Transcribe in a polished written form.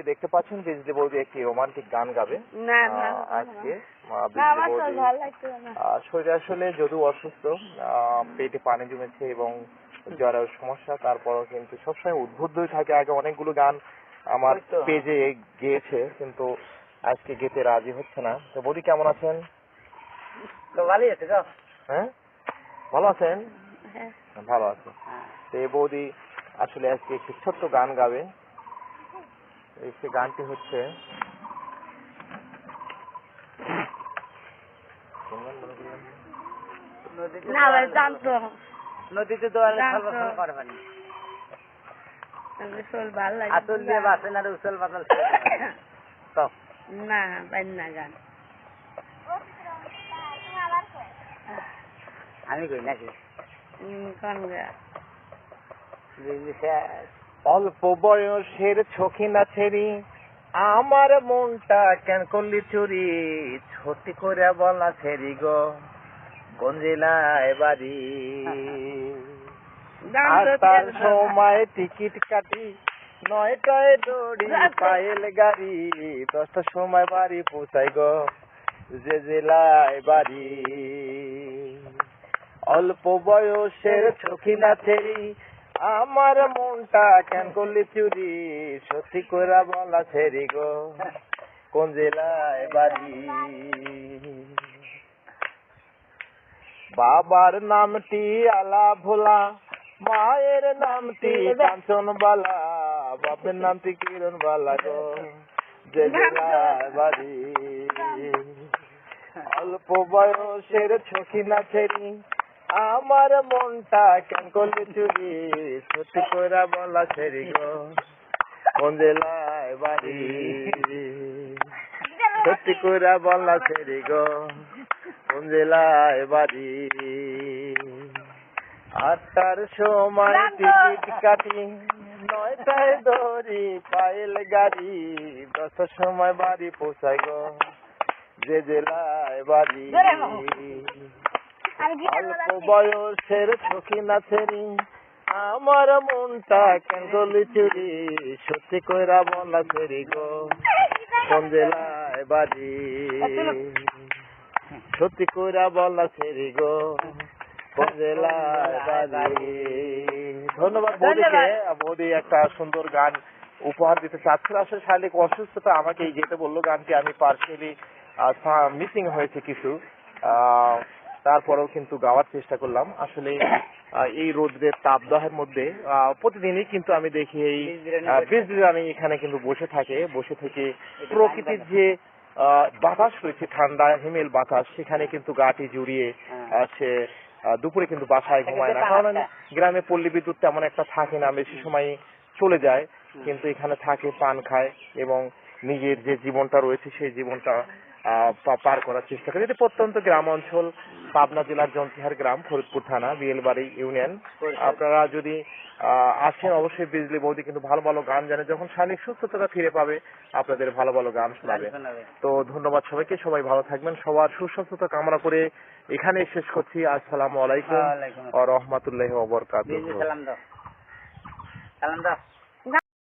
আজকে দেখতে পাচ্ছেন বিজলি বৌদি একটি রোমান্টিক গান গাবে না না আজকে আমার তো ভালো লাগছে না। শরীরে আসলে যদিও অসুস্থ, পেটে পানি জমেছে এবং জ্বরের সমস্যা, তারপরও কিন্তু সবসময় উদ্বুদ্ধই থাকে। আগে অনেকগুলো গান আমার পেজে গেয়েছে, কিন্তু আজকে গেতে রাজি হচ্ছে না। তো বৌদি কেমন আছেন? তো ভালোই আছে তো। হ্যাঁ, ভালো আছেন? হ্যাঁ। ভালো আছে। তো এই বৌদি আসলে আজকে একটি ছোট্ট গান গাবে। এই সে গানটি হচ্ছে না ভাই জানতো নদীতে দোয়ালে ফলবসন করবানি শোল ভালো লাগে আতল দিয়ে বাসেন আর উসল পাতাল তো না বাইন না গান আমি কই নাকি কোন গা অল্প বয়সের ছকিনা ছেড়ি আমার মনটা কেন করলি চুরি, ছোটি করে বলা ছেড়ি গো কোন জেলায় বাড়ি। তার সময় টিকিট কাটি 9টায় দড়ি পায়েল গাড়ি, 10টার সময় বাড়ি পৌঁছাই গো যে জেলায় বাড়ি। অল্প বয়সের ছকিনা ছেড়ি আমার মনটা কেন করলি চুরি, সত্যি করে বলা ছেড়ি গো কোন জেলায় বাড়ি। বাবার নামটি আলা ভোলা, মায়ের নামটি কাঞ্চনবালা, বাপের নামটি কিরণবালা গো যে জেলায় বাড়ি। অল্প বয়সের ছকিনা ছেড়ি আমার মনটা কেন করলি চুরি, সত্যি করে বলা ছেড়ি গো কোন জেলায় বাড়ি। সত্যি করে বলা ছেড়ি গো কোন জেলায় বাড়ি। 8টার সময় টিকিট কাটি 9টায় দড়ি পায়েল গাড়ি, 10টার সময় বাড়ি পৌঁছাই গো যে জেলায় বাড়ি। অল্প বয়সের ছকিনা ছেড়ি আমার মনটা কেন করলি চুরি, সত্যি কইরা বলা ছেড়ি গো কোন জেলায় বাড়ি। সত্যি কইরা বলা ছেড়ি গো কোন জেলায় বাড়ি। ধন্যবাদ বৌদিকে। বৌদি একটা সুন্দর গান উপহার দিতে চাচ্ছিল। আসলে শারীরিক অসুস্থতা আমাকে এই যেতে বললো, গানটি আমি পার্সিয়ালি মিসিং হয়েছে কিছু, তারপরেও কিন্তু গাওয়ার চেষ্টা করলাম। আসলে এই রোদ্রের তাপদাহের মধ্যে প্রতিদিনই কিন্তু আমি দেখি এই বিজলি এখানে কিন্তু বসে থেকে প্রকৃতির যে বাতাস রয়েছে, ঠান্ডা হিমেল বাতাস, সেখানে কিন্তু গাটি জুড়িয়ে সে দুপুরে কিন্তু বাসায় ঘুমায় না, কারণ গ্রামে পল্লী বিদ্যুৎ তেমন একটা থাকে না, বেশি সময় চলে যায়, কিন্তু এখানে থাকে, পান খায় এবং নিজের যে জীবনটা রয়েছে সেই জীবনটা পার করার চেষ্টা করে। এটি প্রত্যন্ত গ্রাম অঞ্চল, পাবনা জেলার জন্তিহার গ্রাম, ফরিদপুর থানা, বিয়েলবাড়ি ইউনিয়ন। আপনারা যদি আসেন অবশ্যই বিজলি বৌদি কিন্তু ভালো ভালো গান জানে, যখন শারীরিক সুস্থতা ফিরে পাবে আপনাদের ভালো ভালো গান শোনাবে। তো ধন্যবাদ সবাইকে, সবাই ভালো থাকবেন, সবার সুস্বাস্থ্যতা কামনা করে এখানে শেষ করছি। আসসালামু আলাইকুম ওয়া রাহমাতুল্লাহি ওয়া বারাকাতুহু। সালাম দাও।